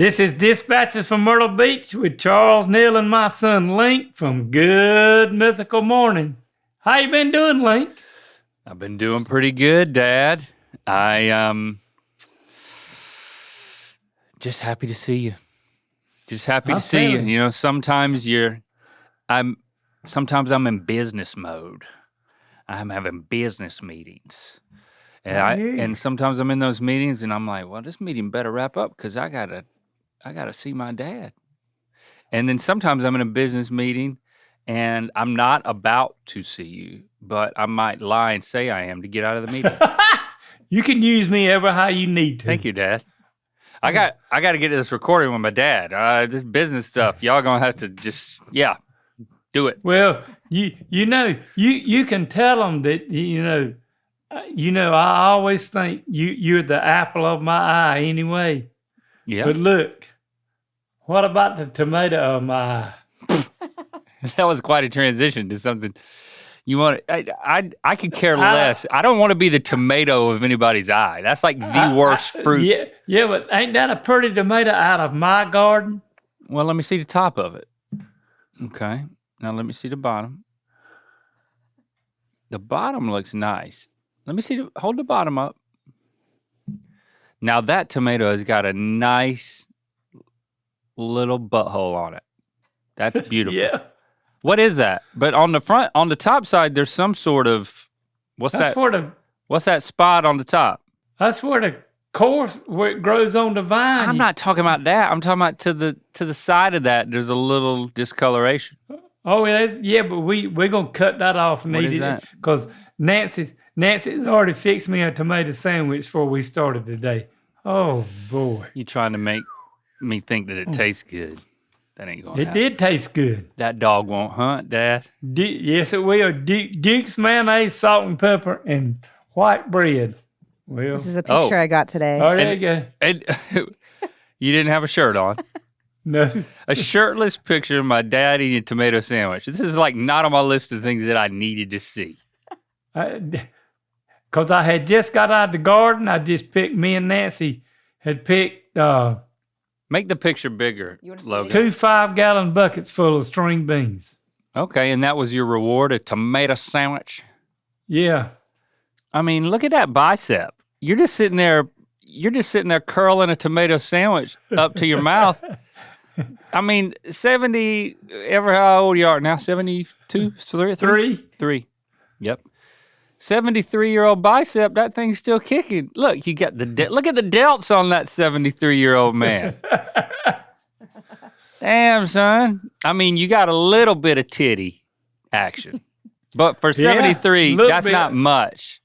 This is Dispatches from Myrtle Beach with Charles Neal and my son Link from Good Mythical Morning. How you been doing, Link? I've been doing pretty good, Dad. I just happy to see you. Just happy to see you. You know, sometimes I'm in business mode. I'm having business meetings. And sometimes I'm in those meetings and I'm like, well, this meeting better wrap up because I gotta see my dad. And then sometimes I'm in a business meeting and I'm not about to see you, but I might lie and say I am to get out of the meeting. You can use me ever how you need to. Thank you, Dad. I got to get this recording with my dad. This business stuff, y'all gonna have to just do it. Well, you know you can tell them that I always think you're the apple of my eye anyway. Yeah. But look, what about the tomato of my eye? That was quite a transition to something you want. I could care less. I don't want to be the tomato of anybody's eye. That's like the worst fruit. Yeah, but ain't that a pretty tomato out of my garden? Well, let me see the top of it. Okay. Now let me see the bottom. The bottom looks nice. Let me see. Hold the bottom up. Now that tomato has got a nice little butthole on it. That's beautiful. Yeah. What is that? But on the top side, there's some sort of what's that spot on the top? That's where the course where it grows on the vine. I'm not talking about that. I'm talking about to the side of that. There's a little discoloration. Oh, yeah, but we're gonna cut that off and eat it because Nancy's already fixed me a tomato sandwich before we started today. Oh boy! You trying to make me think that it tastes good? That ain't gonna happen. It did taste good. That dog won't hunt, Dad. Yes, it will. Duke's mayonnaise, salt and pepper, and white bread. Well, this is a picture I got today. Oh, there you go. And you didn't have a shirt on. No. A shirtless picture of my dad eating a tomato sandwich. This is like not on my list of things that I needed to see. Because I had just got out of the garden. I just picked, me and Nancy had picked... Make the picture bigger, Logan. 2 5-gallon buckets full of string beans. Okay, and that was your reward, a tomato sandwich? Yeah. I mean, look at that bicep. You're just sitting there curling a tomato sandwich up to your mouth. I mean, 70, ever how old you are now? 72? Three. Yep. 73-year-old bicep, that thing's still kicking. Look, you got look at the delts on that 73-year-old man. Damn, son. I mean, you got a little bit of titty action. But for 73, that's not much.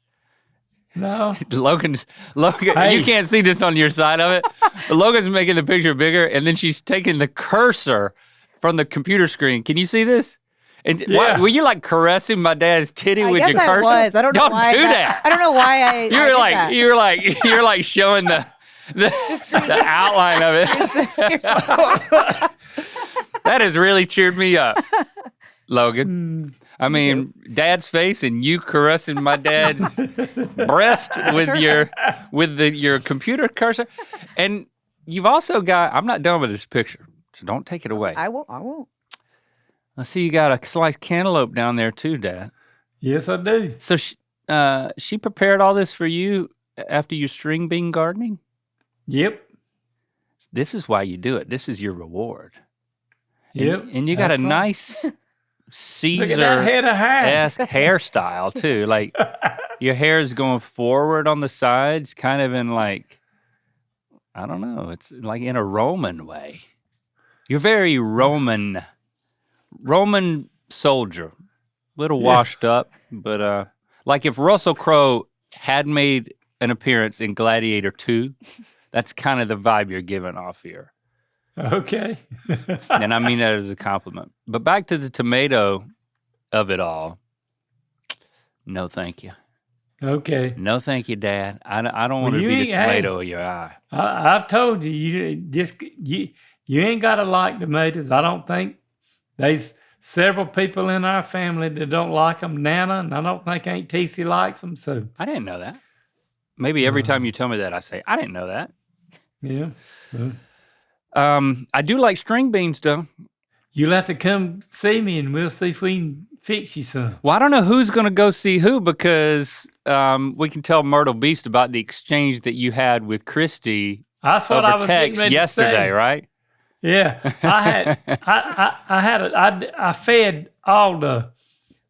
No. Logan, hey. You can't see this on your side of it. But Logan's making the picture bigger, and then she's taking the cursor from the computer screen. Can you see this? And were you like caressing my dad's titty with your cursor? I was. I don't know why. Do that. I don't know why I. You're like showing the outline of it. That has really cheered me up, Logan. I mean, Dad's face and you caressing my dad's breast with your computer cursor, and you've also got. I'm not done with this picture, so don't take it away. I won't. I see you got a sliced cantaloupe down there too, Dad. Yes, I do. So she prepared all this for you after your string bean gardening? Yep. This is why you do it. This is your reward. Yep. And you got a nice Caesar-esque hairstyle too. Like your hair is going forward on the sides, kind of in like, I don't know, it's like in a Roman way. You're very Roman soldier, little washed up, but like if Russell Crowe had made an appearance in Gladiator 2, that's kind of the vibe you're giving off here. Okay. And I mean that as a compliment. But back to the tomato of it all. No, thank you. Okay. No, thank you, Dad. I don't want to be the tomato of your eye. I've told you, you ain't got to like tomatoes. I don't think. There's several people in our family that don't like them. Nana, and I don't think Aunt Tessie likes them. So I didn't know that. Maybe every time you tell me that, I say, I didn't know that. Yeah. I do like string beans, though. You'll have to come see me, and we'll see if we can fix you some. Well, I don't know who's going to go see who because we can tell Myrtle Beach about the exchange that you had with Christy That's what I over was getting text ready to yesterday, say. right? Yeah, I fed all the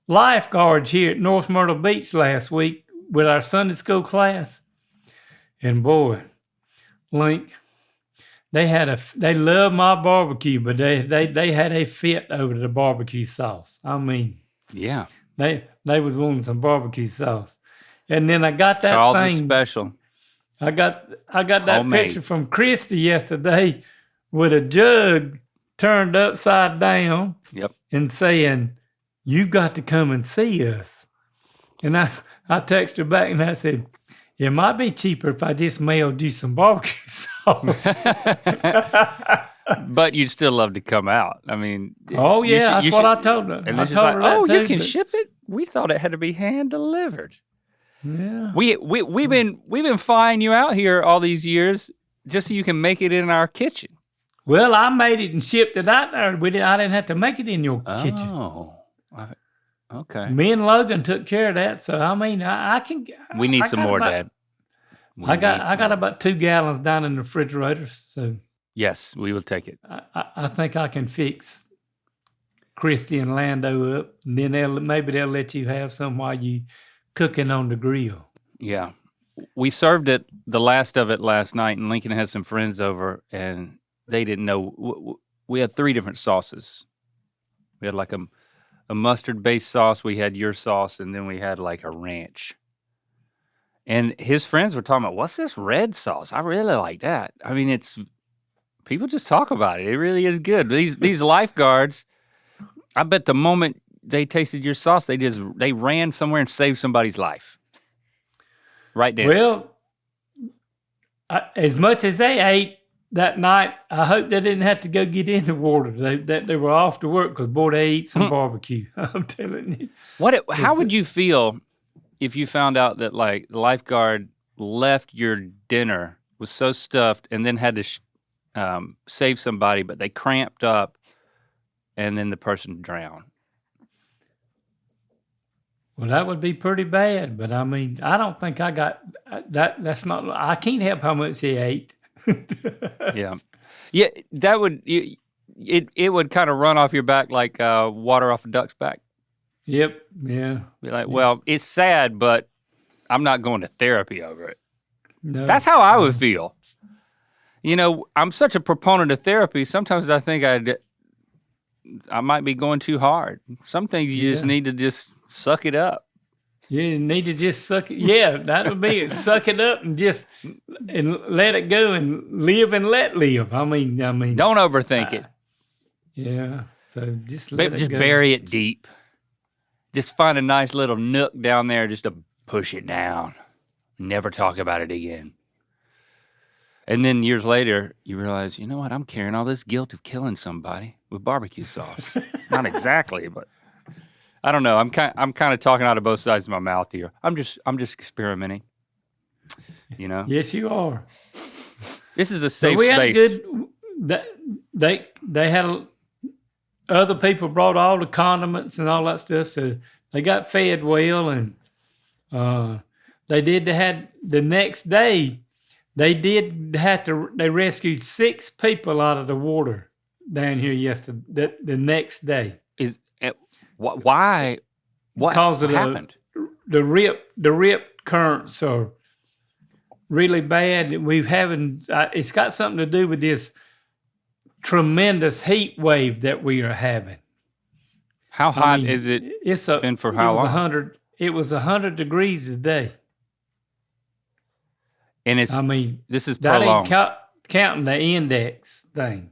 lifeguards here at North Myrtle Beach last week with our Sunday school class, and boy, Link, they love my barbecue, but they had a fit over the barbecue sauce. I mean, Yeah. they was wanting some barbecue sauce, and then I got that Charles thing. is special. I got that Homemade. picture from Christy yesterday with a jug turned upside down. Yep. And saying, "You've got to come and see us." And I texted her back and I said, "It might be cheaper if I just mailed you some barbecue sauce." But you'd still love to come out. I mean, Oh yeah, that's what I told her. And I then she's told like, her that "Oh, you too, can but- ship it? We thought it had to be hand delivered." Yeah. We've been flying you out here all these years just so you can make it in our kitchen. Well, I made it and shipped it out there. I didn't have to make it in your kitchen. Oh, okay. Me and Logan took care of that. So I mean, I can. We need I some got more, about- Dad. I got about 2 gallons down in the refrigerator, so Yes, we will take it. I think I can fix Christy and Lando up, and then maybe they'll let you have some while you cooking on the grill. Yeah. We served it, the last of it last night, and Lincoln had some friends over, and they didn't know. We had 3 different sauces. We had like a mustard-based sauce, we had your sauce, and then we had like a ranch. And his friends were talking about, what's this red sauce? I really like that. I mean, people just talk about it. It really is good. These lifeguards, I bet the moment they tasted your sauce, they ran somewhere and saved somebody's life. Right there. Well, as much as they ate that night, I hope they didn't have to go get in the water. They were off to work because, boy, they eat some barbecue. I'm telling you. How would you feel if you found out that like the lifeguard left your dinner, was so stuffed, and then had to save somebody, but they cramped up, and then the person drowned? Well, that would be pretty bad. But I mean, I don't think I got that. That's not. I can't help how much he ate. Yeah, that would it would kind of run off your back like water off a duck's back. Yep. Yeah. Be like, well, it's sad, but I'm not going to therapy over it. No. That's how I would feel. You know, I'm such a proponent of therapy. Sometimes I think I might be going too hard. Some things you just need to just suck it up. You need to just suck it. Yeah, that would be it. Suck it up and let it go and live and let live. I mean. Don't overthink it. Yeah. So just let it Just go. bury it deep. Just find a nice little nook down there just to push it down. Never talk about it again. And then years later, you realize, you know what? I'm carrying all this guilt of killing somebody with barbecue sauce. Not exactly, but I don't know. I'm kind of talking out of both sides of my mouth here. I'm just experimenting. You know. Yes, you are. This is a safe we space. had they had other people brought all the condiments and all that stuff, so they got fed well, and they had the next day. They rescued 6 people out of the water down here yesterday. The next day. Why? What Because of happened? The rip currents are really bad. It's got something to do with this tremendous heat wave that we are having. How hot is it? Been for how long? It was 100 degrees today. And this is prolonged. That ain't counting the index thing.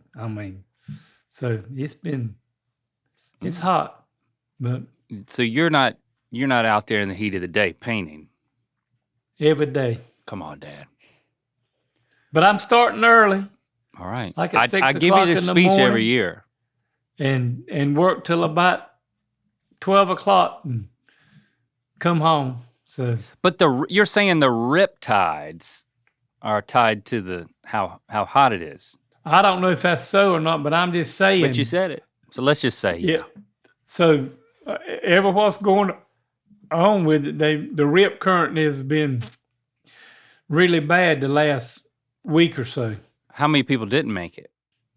So it's hot, but So you're not out there in the heat of the day painting. every day. Come on, Dad. But I'm starting early. All right. Like at 6 I give you o'clock this in the speech every morning. year. And work till about 12 o'clock and come home. So, But you're saying the rip tides are tied to how hot it is. I don't know if that's so or not, but I'm just saying. But you said it. So let's just say, Yeah. So ever what's going on with it, the rip current has been really bad the last week or so. How many people didn't make it?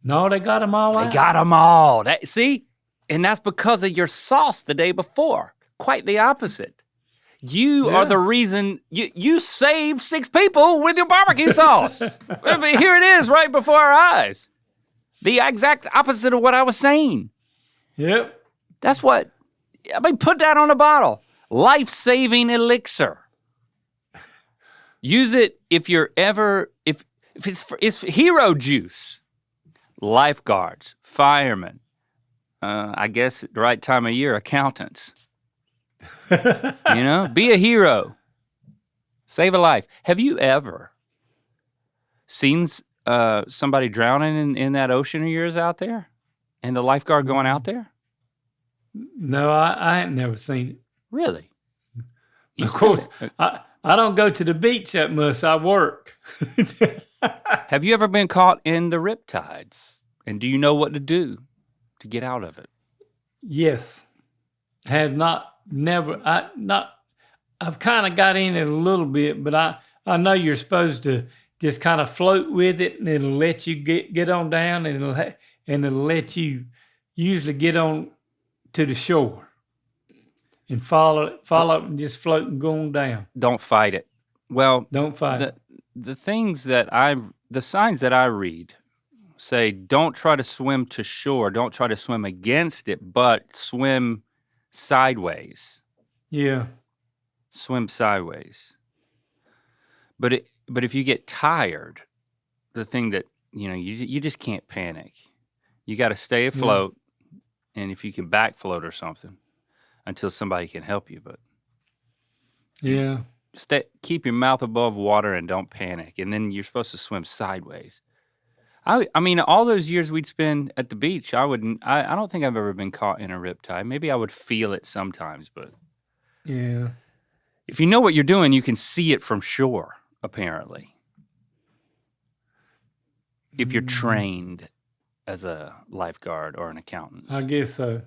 No, they got them all They out. got them all. See? And that's because of your sauce the day before. Quite the opposite. You are the reason you saved 6 people with your barbecue sauce. I mean, here it is right before our eyes. The exact opposite of what I was saying. Yep. That's what, put that on a bottle. Life-saving elixir. Use it if you're ever, if it's hero juice. Lifeguards, firemen, I guess at the right time of year, accountants. Be a hero. Save a life. Have you ever seen somebody drowning in that ocean of yours out there? And the lifeguard going out there? No, I ain't never seen it. Really? Of course, I don't go to the beach that much. I work. Have you ever been caught in the riptides? And do you know what to do to get out of it? Yes. Have not. Never, I've kind of got in it a little bit, but I know you're supposed to just kind of float with it and it'll let you get on down and it'll let you usually get on to the shore and follow up and just float and go on down. Don't fight it. Well, don't fight it. The things that the signs that I read say, don't try to swim to shore. Don't try to swim against it, but swim sideways. Yeah. Swim sideways. But if you get tired, the thing that, you just can't panic. You got to stay afloat, and if you can back float or something until somebody can help you, but yeah. Keep your mouth above water and don't panic, and then you're supposed to swim sideways. I mean, all those years we'd spend at the beach, I don't think I've ever been caught in a riptide. Maybe I would feel it sometimes, but yeah. If you know what you're doing, you can see it from shore, apparently. If you're trained as a lifeguard or an accountant. I guess so.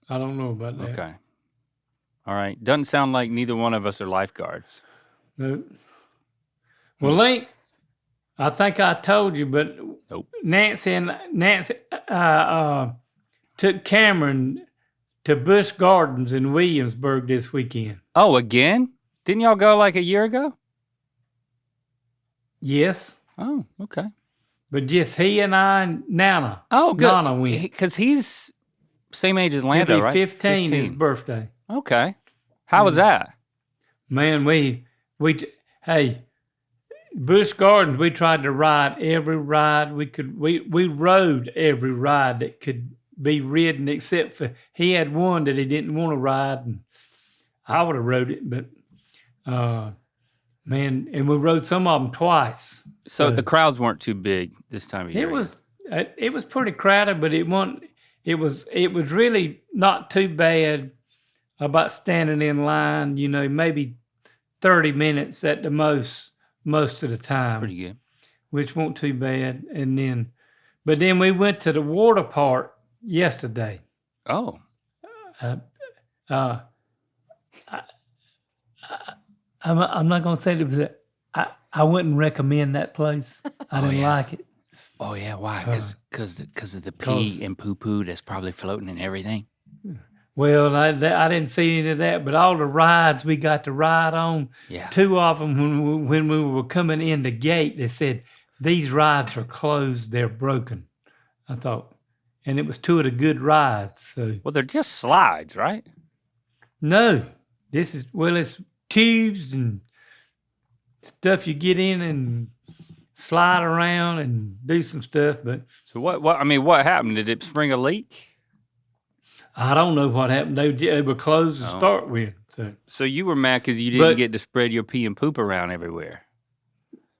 I don't know about that. Okay. All right. Doesn't sound like neither one of us are lifeguards. No. Well, Link, I think I told you, but nope. Nancy took Cameron to Busch Gardens in Williamsburg this weekend. Oh, again? Didn't y'all go like a year ago? Yes. Oh, okay. But just he and I and Nana. Oh, good. Nana went. Because he's same age as Lando, He'll be right? 15 his birthday. Okay. How was that? Man, hey, Busch Gardens, we tried to ride every ride we could. We rode every ride that could be ridden, except for he had one that he didn't want to ride, and I would have rode it, but man, and we rode some of them twice. So the crowds weren't too big this time of year. It was pretty crowded, but it was really not too bad about standing in line, maybe 30 minutes at the most of the time. Pretty good. Which wasn't too bad. But then we went to the water park yesterday. Oh. I'm not going to say it was I wouldn't recommend that place. I didn't like it. Oh, yeah. Why? Because of the pee and poo-poo that's probably floating and everything? Well, I didn't see any of that, but all the rides we got to ride on, two of them, when we were coming in the gate, they said, these rides are closed, they're broken. I thought, and it was two of the good rides. So. Well, they're just slides, right? No, it's tubes and stuff you get in and slide around and do some stuff. But so what happened? Did it spring a leak? I don't know what happened. They were closed to start with. So you were mad because you didn't get to spread your pee and poop around everywhere.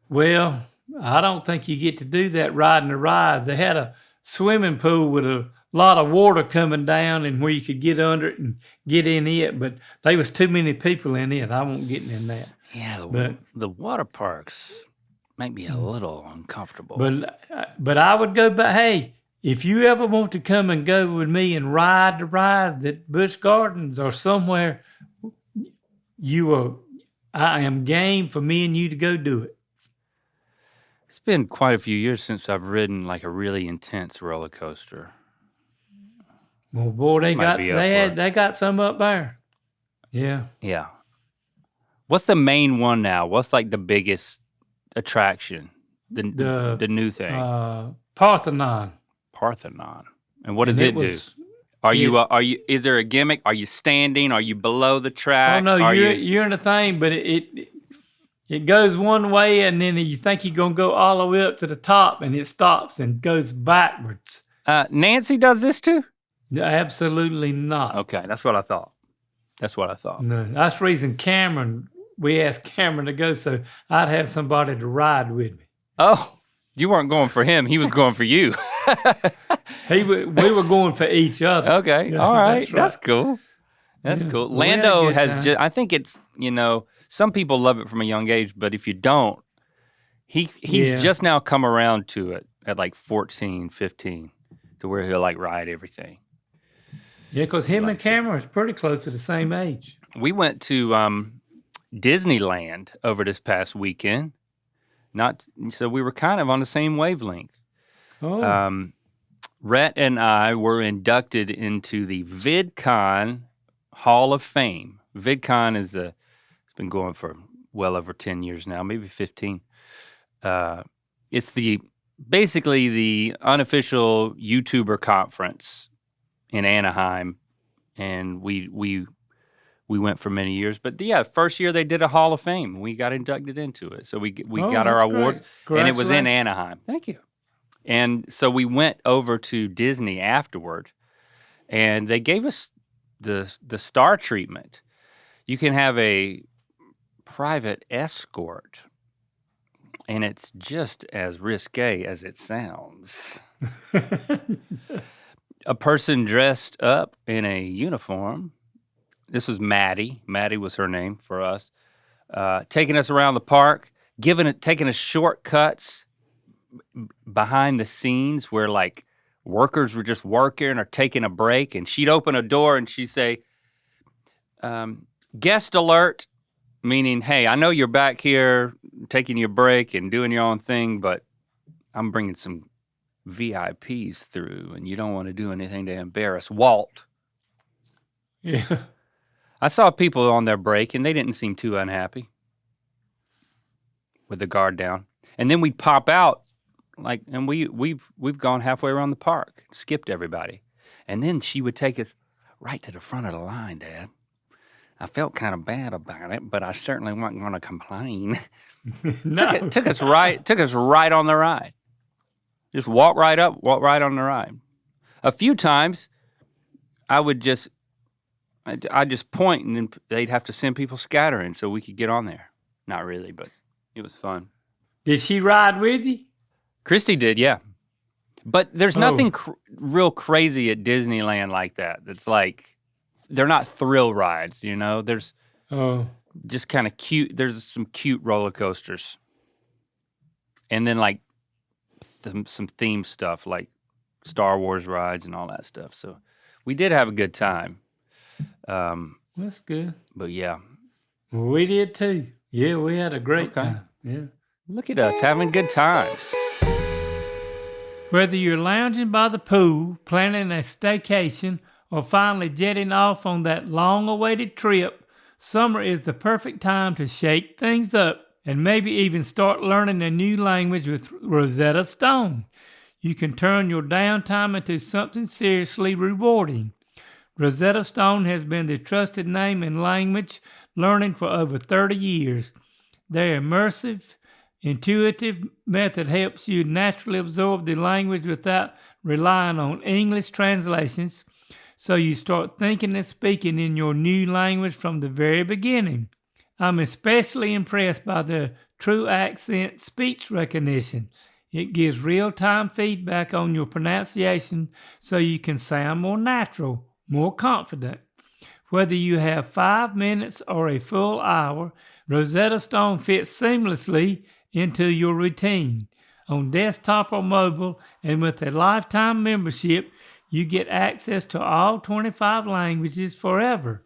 Well, I don't think you get to do that riding the rides. They had a swimming pool with a lot of water coming down and where you could get under it and get in it, but there was too many people in it. I wasn't getting in that. Yeah, but the water parks. make me a little uncomfortable. But I would go back. Hey, if you ever want to come and go with me and ride the rides at Busch Gardens or somewhere, I am game for me and you to go do it. It's been quite a few years since I've ridden like a really intense roller coaster. Well, boy, they got some up there. Yeah. Yeah. What's the main one now? What's like the biggest attraction? The new thing. Parthenon. Parthenon. And what does it do? Are you? Is there a gimmick? Are you standing? Are you below the track? Oh no, you're in the thing, but it goes one way, and then you think you're gonna go all the way up to the top, and it stops and goes backwards. Nancy does this too? No, absolutely not. Okay, that's what I thought. No, that's the reason we asked Cameron to go, so I'd have somebody to ride with me. Oh, you weren't going for him; he was going for you. We were going for each other. Okay, yeah, all right. That's cool. That's cool. Lando has I think it's, some people love it from a young age, but if you don't, he's just now come around to it at like 14, 15, to where he'll like ride everything. Yeah, because him and Cameron is pretty close to the same age. We went to Disneyland over this past weekend. So we were kind of on the same wavelength. Oh. Rhett and I were inducted into the VidCon Hall of Fame. VidCon it's been going for well over 10 years now, maybe 15. It's basically the unofficial YouTuber conference in Anaheim, and we went for many years. But yeah, first year they did a Hall of Fame. We got inducted into it, so we got our awards, and it was in Anaheim. Thank you. And so we went over to Disney afterward, and they gave us the star treatment. You can have a private escort, and it's just as risque as it sounds. A person dressed up in a uniform. This was Maddie. Maddie was her name for us. Taking us around the park, taking us shortcuts behind the scenes where like workers were just working or taking a break, and she'd open a door and she'd say, guest alert, meaning, hey, I know you're back here taking your break and doing your own thing, but I'm bringing some VIPs through and you don't want to do anything to embarrass Walt. Yeah. I saw people on their break and they didn't seem too unhappy with the guard down. And then we'd pop out and we've gone halfway around the park, skipped everybody. And then she would take us right to the front of the line, Dad. I felt kind of bad about it, but I certainly wasn't going to complain. No. Took us right on the ride. Just walk right on the ride. A few times, I'd just point, and then they'd have to send people scattering so we could get on there. Not really, but it was fun. Did she ride with you? Christy did, yeah. But there's nothing real crazy at Disneyland like that. That's like, they're not thrill rides, There's just kind of cute. There's some cute roller coasters. And then like some theme stuff like Star Wars rides and all that stuff. So we did have a good time. That's good. But yeah. Well, we did too. Yeah, we had a great time. Yeah. Look at us having good times. Whether you're lounging by the pool, planning a staycation, or finally jetting off on that long-awaited trip, summer is the perfect time to shake things up and maybe even start learning a new language with Rosetta Stone. You can turn your downtime into something seriously rewarding. Rosetta Stone has been the trusted name in language learning for over 30 years. Their immersive, intuitive method helps you naturally absorb the language without relying on English translations, so you start thinking and speaking in your new language from the very beginning. I'm especially impressed by their True Accent speech recognition. It gives real-time feedback on your pronunciation so you can sound more natural, more confident. Whether you have 5 minutes or a full hour, Rosetta Stone fits seamlessly into your routine on desktop or mobile, and with a lifetime membership, you get access to all 25 languages forever.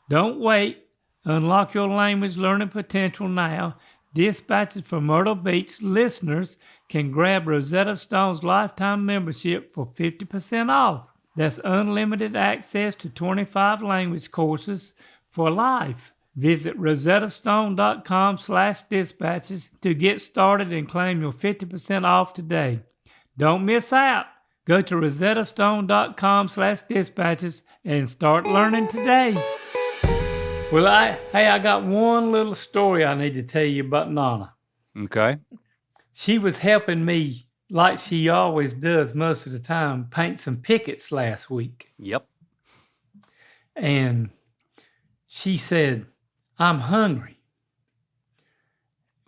Don't wait. Unlock your language learning potential now. Dispatches from Myrtle Beach listeners can grab Rosetta Stone's lifetime membership for 50% off. That's unlimited access to 25 language courses for life. Visit rosettastone.com/dispatches to get started and claim your 50% off today. Don't miss out. Go to rosettastone.com/dispatches and start learning today. Well, I got one little story I need to tell you about Nana. Okay. She was helping me, like she always does most of the time, paint some pickets last week. Yep. And she said, I'm hungry,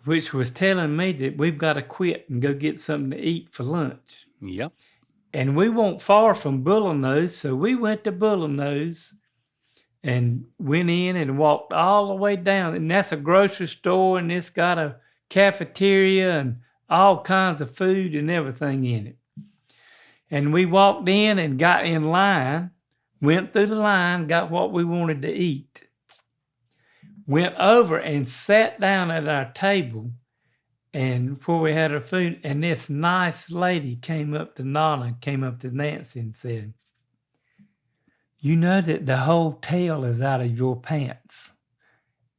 which was telling me that we've got to quit and go get something to eat for lunch. Yep. And we weren't far from Bullinose, so we went to Bullinose and went in and walked all the way down. And that's a grocery store, and it's got a cafeteria and all kinds of food and everything in it. And we walked in and got in line, went through the line, got what we wanted to eat. Went over and sat down at our table and where we had our food, and this nice lady came up to Nancy and said, you know that the whole tail is out of your pants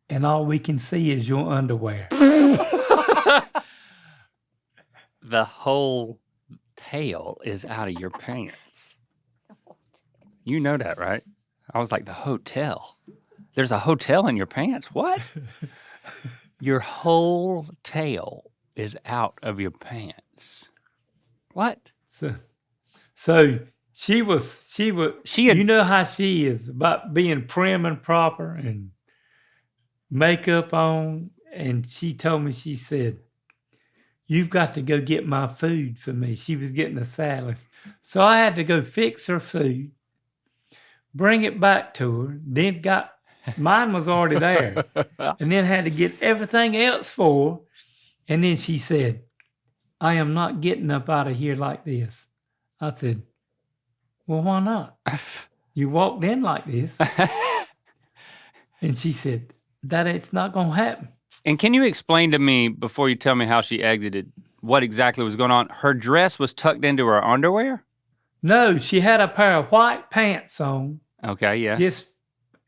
and all we can see is your underwear. The whole tail is out of your pants. You know that, right? I was like, the hotel. There's a hotel in your pants. What? Your whole tail is out of your pants. What? So she had, you know how she is about being prim and proper and makeup on. And she told me, she said, you've got to go get my food for me. She was getting a salad. So I had to go fix her food, bring it back to her, then mine was already there, and then had to get everything else for her. And then she said, I am not getting up out of here like this. I said, well, why not? You walked in like this. And she said, it's not going to happen. And can you explain to me, before you tell me how she exited, what exactly was going on? Her dress was tucked into her underwear? No, she had a pair of white pants on. Okay, yeah.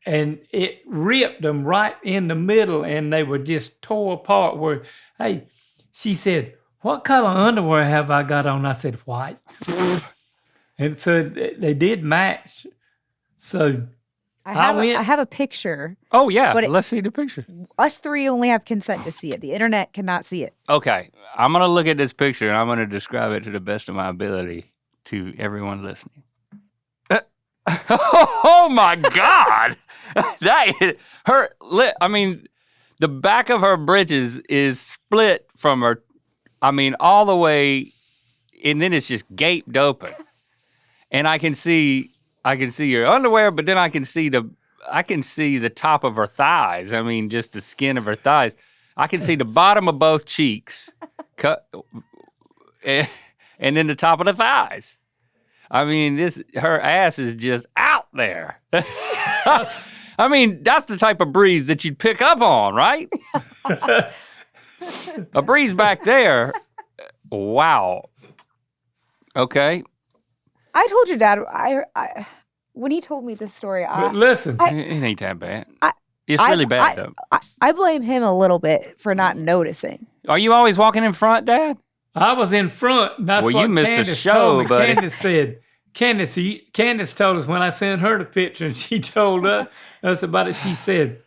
And it ripped them right in the middle, and they were just tore apart. She said, what color underwear have I got on? I said, white. And so they did match. So I have a picture. Oh, yeah. Let's see the picture. Us three only have consent to see it. The internet cannot see it. Okay. I'm going to look at this picture, and I'm going to describe it to the best of my ability to everyone listening. Oh, my God. That is her. I mean, the back of her britches is split from her, all the way, and then it's just gaped open. And I can see your underwear, but then I can see the top of her thighs. Just the skin of her thighs. I can see the bottom of both cheeks, and then the top of the thighs. Her ass is just out there. That's the type of breeze that you'd pick up on, right? A breeze back there. Wow. Okay. I told your dad, when he told me this story, but listen, it ain't that bad. It's really bad, though. I blame him a little bit for not noticing. Are you always walking in front, Dad? I was in front. That's what you missed Candace a show, told me. buddy. Candace said, Candace told us when I sent her the picture, and she told us about it. She said,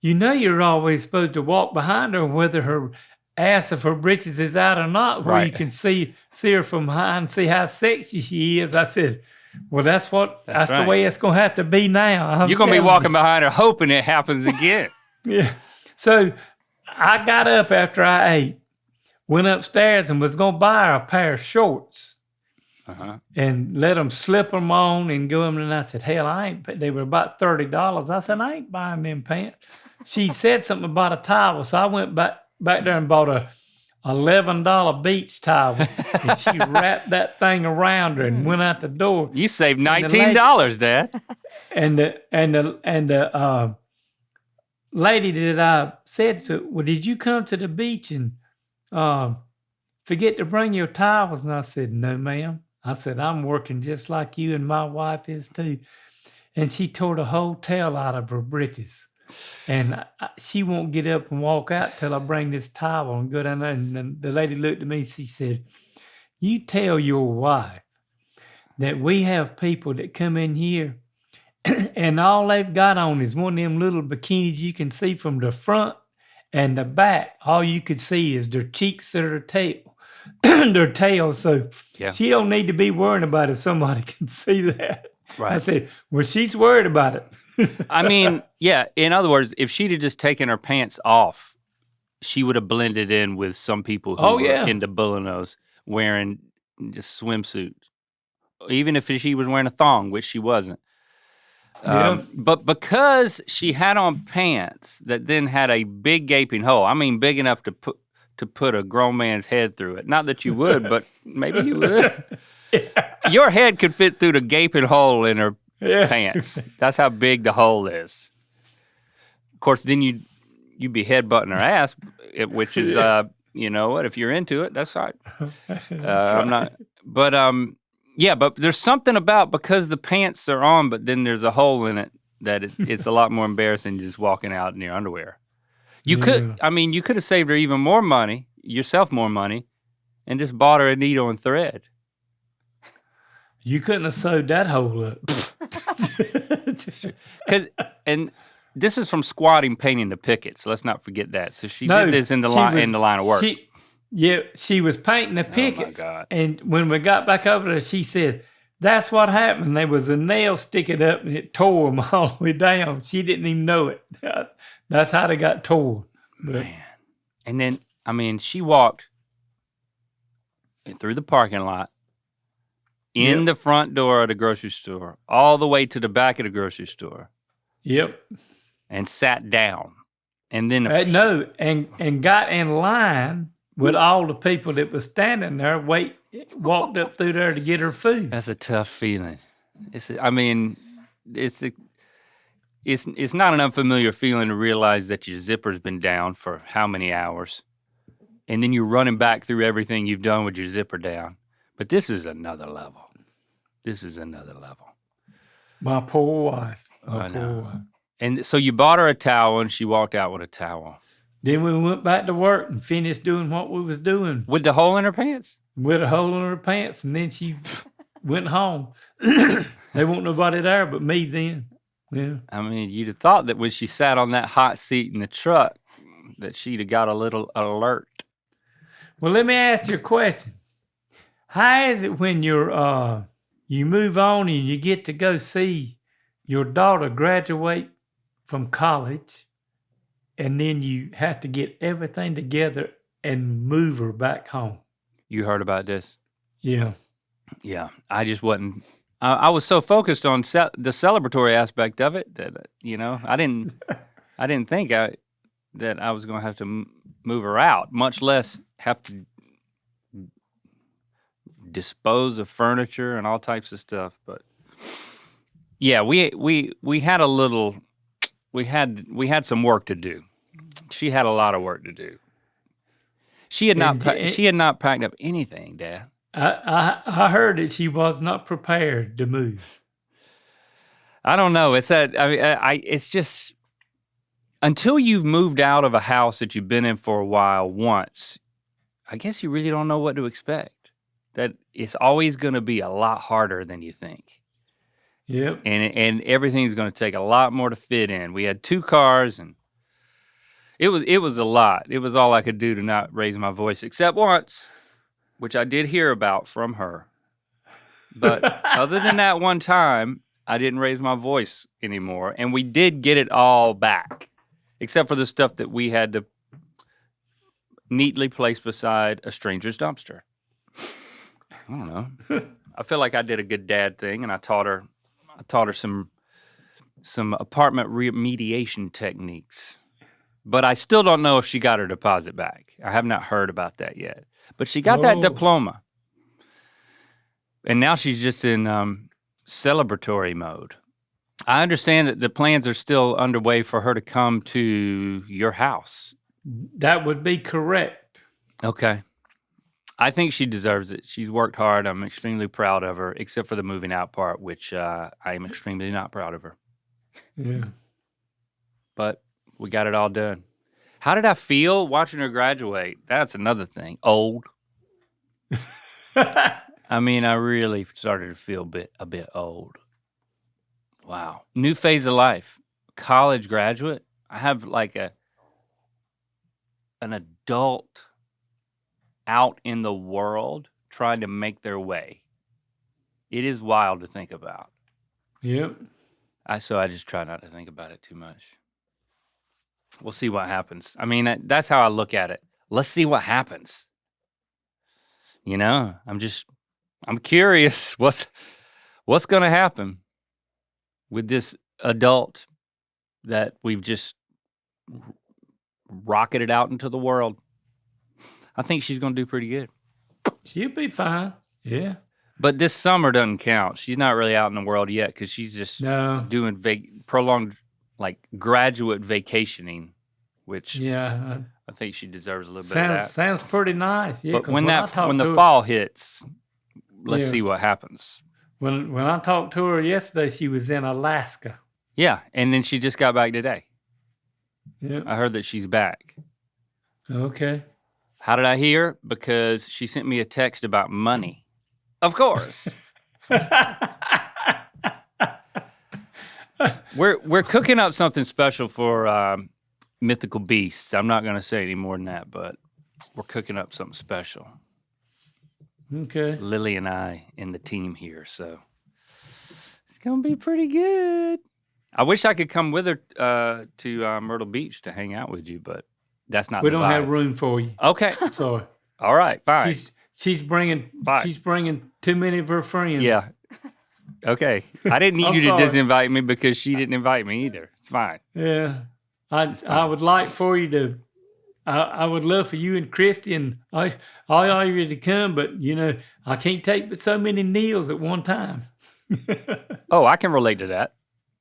you know you're always supposed to walk behind her whether her ass of her britches is out or not, where right. You can see her from behind, see how sexy she is. I said, well, that's right. The way it's going to have to be now. You're going to be walking behind her hoping it happens again. Yeah. So I got up after I ate, went upstairs and was going to buy her a pair of shorts. And let them slip them on and go them. And I said, hell, they were about $30. I said, I ain't buying them pants. She said something about a towel. So I went back there and bought $11 beach towel, and she wrapped that thing around her and went out the door. You saved $19, Dad. And the lady that I said to, well, did you come to the beach and forget to bring your towels? And I said, no, ma'am. I said, I'm working just like you and my wife is too. And she tore the whole tail out of her britches. And she won't get up and walk out till I bring this towel and go down there. And then the lady looked at me, she said, you tell your wife that we have people that come in here and all they've got on is one of them little bikinis you can see from the front and the back. All you could see is their cheeks or their tail. Their tail. So she don't need to be worrying about it. Somebody can see that. Right. I said, well, she's worried about it. I mean, yeah. In other words, if she'd have just taken her pants off, she would have blended in with some people who were into Bullinos wearing just swimsuits. Even if she was wearing a thong, which she wasn't. But because she had on pants that then had a big gaping hole, I mean big enough to put a grown man's head through it. Not that you would, but maybe you would. Your head could fit through the gaping hole in her pants. That's how big the hole is. Of course, then you'd be headbutting her ass, which is, you know what, if you're into it, that's fine. I'm not, but yeah, but there's something about because the pants are on, but then there's a hole in it that it's a lot more embarrassing just walking out in your underwear. You could have saved her even more money, yourself more money, and just bought her a needle and thread. You couldn't have sewed that hole up. And this is from squatting painting the pickets. Let's not forget that. So she did this in the line of work. She was painting the pickets. Oh my God. And when we got back over there, she said, that's what happened. There was a nail sticking up and it tore them all the way down. She didn't even know it. That's how they got torn. Man. And then, I mean, she walked through the parking lot, in the front door of the grocery store, all the way to the back of the grocery store. Yep. And sat down. And then... and got in line with all the people that was standing there, walked up through there to get her food. That's a tough feeling. It's not an unfamiliar feeling to realize that your zipper's been down for how many hours. And then you're running back through everything you've done with your zipper down. But this is another level. My poor wife. I know. And so you bought her a towel and she walked out with a towel. Then we went back to work and finished doing what we was doing. With the hole in her pants? With a hole in her pants. And then she went home. There wasn't nobody there but me then. Yeah. I mean, you'd have thought that when she sat on that hot seat in the truck that she'd have got a little alert. Well, let me ask you a question. How is it when you move on and you get to go see your daughter graduate from college and then you have to get everything together and move her back home? You heard about this? Yeah. Yeah. I just wasn't. I was so focused on the celebratory aspect of it that, you know, I didn't think that I was going to have to move her out, much less have to dispose of furniture and all types of stuff. But yeah, we had a little, we had some work to do. She had a lot of work to do. She had not packed up anything, Dad. I heard that she was not prepared to move. I don't know. It's that it's just until you've moved out of a house that you've been in for a while once, I guess you really don't know what to expect. That it's always going to be a lot harder than you think. Yep. And everything's going to take a lot more to fit in. We had 2 cars and it was a lot. It was all I could do to not raise my voice except once, which I did hear about from her. But other than that one time, I didn't raise my voice anymore. And we did get it all back, except for the stuff that we had to neatly place beside a stranger's dumpster. I don't know. I feel like I did a good dad thing, and I taught her some apartment remediation techniques. but I still don't know if she got her deposit back. I have not heard about that yet. But she got that diploma. And now she's just in celebratory mode. I understand that the plans are still underway for her to come to your house. That would be correct. Okay. I think she deserves it. She's worked hard. I'm extremely proud of her, except for the moving out part, which I am extremely not proud of her. Yeah. But we got it all done. How did I feel watching her graduate? That's another thing. Old. I mean, I really started to feel a bit old. Wow. New phase of life. College graduate. I have like an adult out in the world trying to make their way. It is wild to think about. Yep. So I just try not to think about it too much. We'll see what happens. I mean, that's how I look at it. Let's see what happens. You know, I'm curious what's going to happen with this adult that we've just rocketed out into the world. I think she's going to do pretty good. She'll be fine. Yeah. But this summer doesn't count. She's not really out in the world yet because she's just doing prolonged, like, graduate vacationing, which I think she deserves a little bit of that. Sounds pretty nice. Yeah. But when the fall hits, let's see what happens. When I talked to her yesterday, she was in Alaska. Yeah, and then she just got back today. Yeah. I heard that she's back. Okay. How did I hear? Because she sent me a text about money. Of course. We're cooking up something special for Mythical Beasts. I'm not going to say any more than that, but we're cooking up something special. Okay. Lily and I in the team here, so it's going to be pretty good. I wish I could come with her to Myrtle Beach to hang out with you, but that's not. We the don't vibe. have room for you. Okay. So all right, fine. She's bringing too many of her friends. Yeah. Okay. I didn't need you to disinvite me because she didn't invite me either. It's fine. Yeah. I would like for you to. I would love for you and Christy and all you to come, but you know I can't take but so many Neals at one time. Oh, I can relate to that.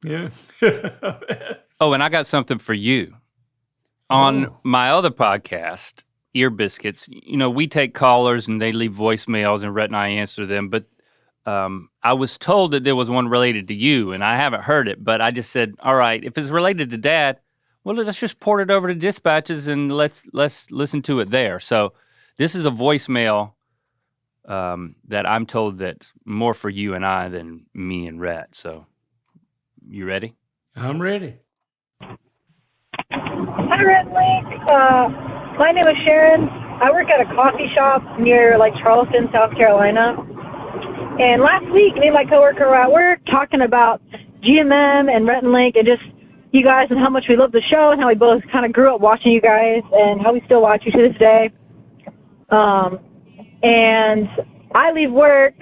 Yeah. Oh, and I got something for you. On my other podcast, Ear Biscuits, you know, we take callers and they leave voicemails and Rhett and I answer them. But I was told that there was one related to you, and I haven't heard it. But I just said, all right, if it's related to Dad, well, let's just port it over to Dispatches and let's listen to it there. So this is a voicemail that I'm told that's more for you and I than me and Rhett. So you ready? I'm ready. Hi, Rhett and Link. My name is Sharon. I work at a coffee shop near Charleston, South Carolina. And last week, me and my coworker were at work talking about GMM and Rhett and Link and just you guys and how much we love the show and how we both kind of grew up watching you guys and how we still watch you to this day. And I leave work,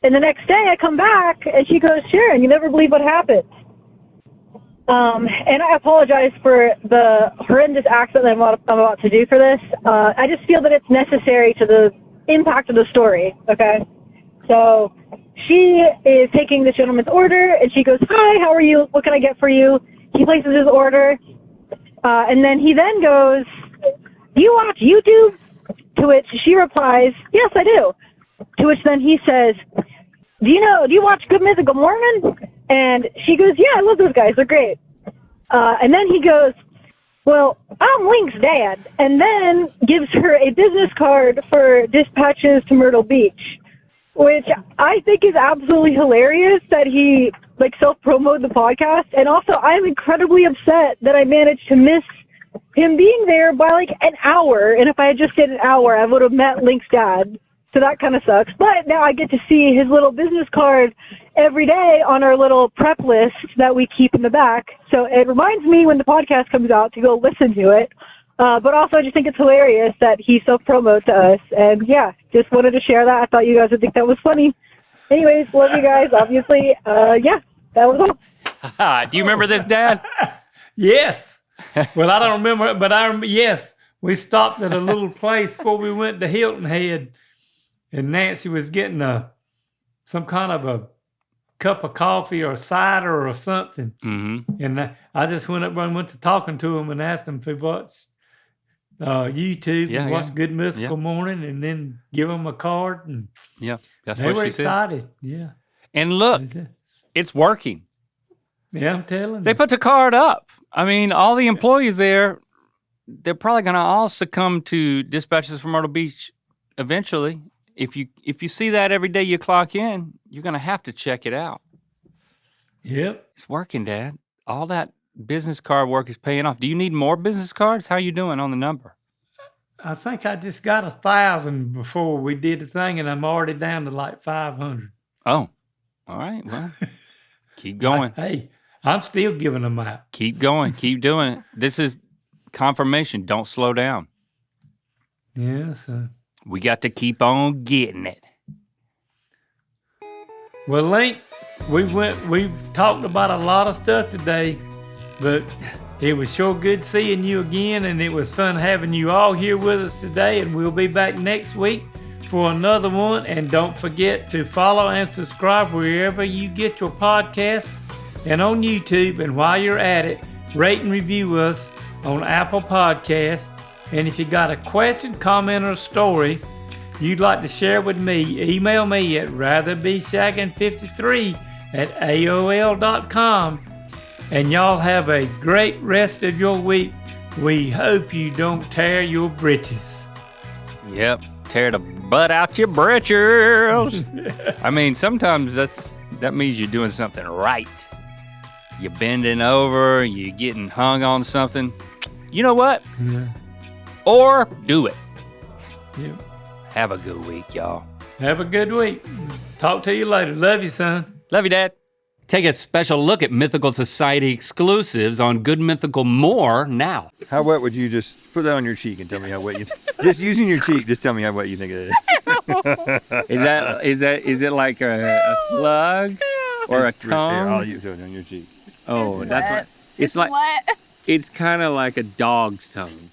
and the next day I come back, and she goes, Sharon, you never believe what happened. And I apologize for the horrendous accent that I'm about to do for this. I just feel that it's necessary to the impact of the story, okay? So she is taking this gentleman's order, and she goes, hi, how are you? What can I get for you? He places his order, and then he then goes, do you watch YouTube? To which she replies, yes, I do. To which then he says, do you watch Good Mythical Mormon? And she goes, yeah, I love those guys. They're great. And then he goes, well, I'm Link's dad. And then gives her a business card for Dispatches to Myrtle Beach, which I think is absolutely hilarious that he self-promoted the podcast. And also, I'm incredibly upset that I managed to miss him being there by an hour. And if I had just stayed an hour, I would have met Link's dad. So that kind of sucks. But now I get to see his little business card every day on our little prep list that we keep in the back. So it reminds me when the podcast comes out to go listen to it. But also I just think it's hilarious that he self-promotes to us. And yeah, just wanted to share that. I thought you guys would think that was funny. Anyways, love you guys, obviously. Yeah, that was all. Do you remember this, Dad? Yes. Well, I don't remember, but I remember, yes, we stopped at a little place before we went to Hilton Head, and Nancy was getting some kind of a cup of coffee or cider or something. Mm-hmm. And I just went up and went to talking to him and asked him if he watched YouTube and watched Good Mythical Morning, and then give him a card. And that's they what were she said. excited. Yeah. And look, it's working. Yeah, I'm telling They you. put the card up. I mean, all the employees there, they're probably going to all succumb to Dispatches from Myrtle Beach eventually. If you see that every day you clock in, you're going to have to check it out. Yep. It's working, Dad. All that business card work is paying off. Do you need more business cards? How are you doing on the number? I think I just got 1,000 before we did the thing, and I'm already down to like 500. Oh, all right. Well, keep going. Hey, I'm still giving them out. Keep going. Keep doing it. This is confirmation. Don't slow down. Yeah, so. We got to keep on getting it. Well, Link, we've talked about a lot of stuff today, but it was sure good seeing you again, and it was fun having you all here with us today, and we'll be back next week for another one. And don't forget to follow and subscribe wherever you get your podcasts and on YouTube. And while you're at it, rate and review us on Apple Podcasts. And if you got a question, comment, or story you'd like to share with me, email me at ratherbeshaggin53@aol.com. And y'all have a great rest of your week. We hope you don't tear your britches. Yep. Tear the butt out your britches. I mean, sometimes that means you're doing something right. You're bending over, you're getting hung on something. You know what? Yeah. Or do it. Yep. Have a good week, y'all. Have a good week. Talk to you later. Love you, son. Love you, Dad. Take a special look at Mythical Society exclusives on Good Mythical More now. How wet would you just put that on your cheek and tell me how wet you just using your cheek, just tell me how wet you think it is. Is it like a slug or a Here, I'll tongue? use it on your cheek. Oh, that's like It's wet. it's kind of like a dog's tongue.